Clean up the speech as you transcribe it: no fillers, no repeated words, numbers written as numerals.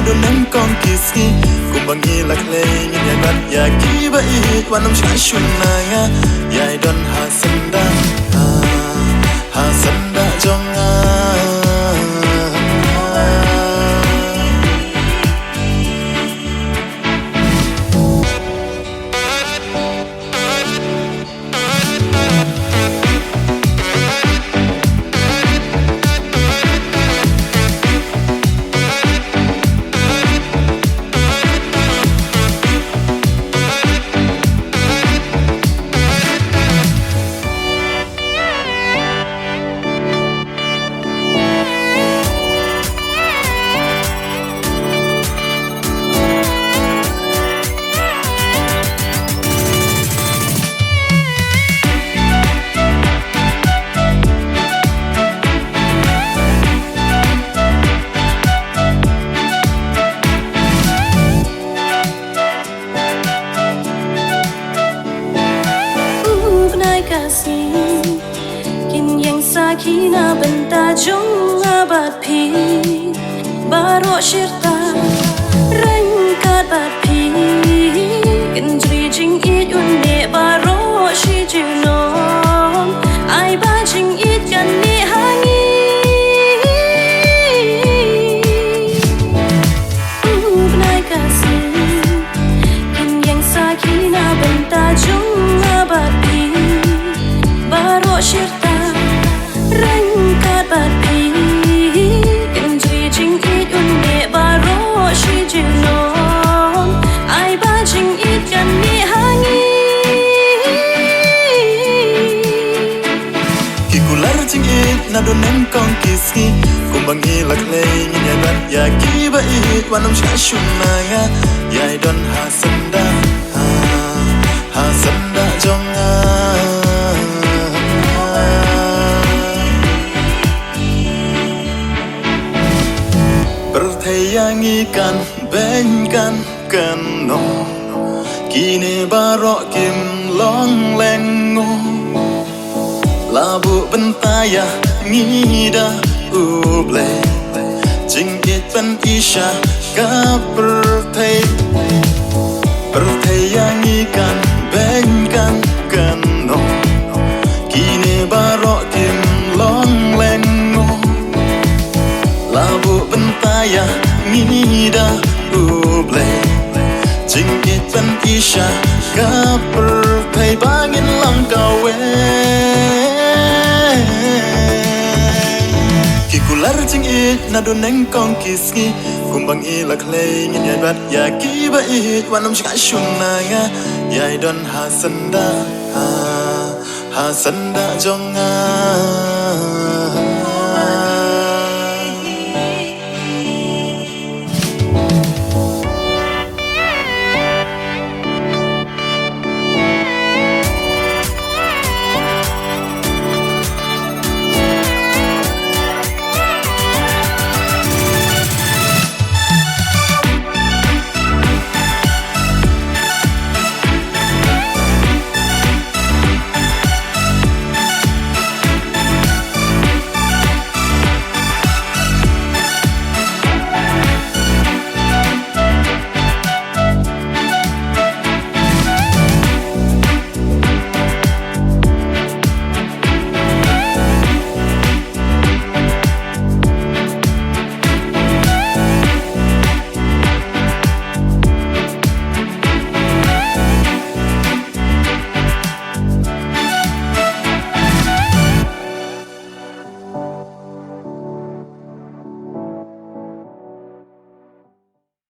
do nang kong kiski kumbangi laklay nya bat ya kiba it wanam shashuna nga ya don hasanda hasanda jonga Kin yang sakina benta jong abad pi baro shirta rengkat bat pi kin jri jing it un ne baro shi junon ai ba jing it kan ne hangi nai kasi kin yang sakina benta jong abad pi baro shirta rengkat bat pi kin jri jing it un ne baro shi junon ai ba jing it kan ne hangi kikular jing it na do nang kong kiski kumbangi laklay nya bat ya kiba it wanam shashuna nga ya don hasanda hasanda jonga Pertayangikan benkan keno kini barok kim long lengo labu bentaya ngida uble jingkit pen isya ka pertayangikan benkan keno kini barok kim long lengo labu bentaya ngida uble jingkit pen isya ka pertai bangin lang kawe kikular jingit na do nang kong kiski kumbang ilaklay nya bat ya kiba it wanam shashuna nga ya don hasanda hasanda jonga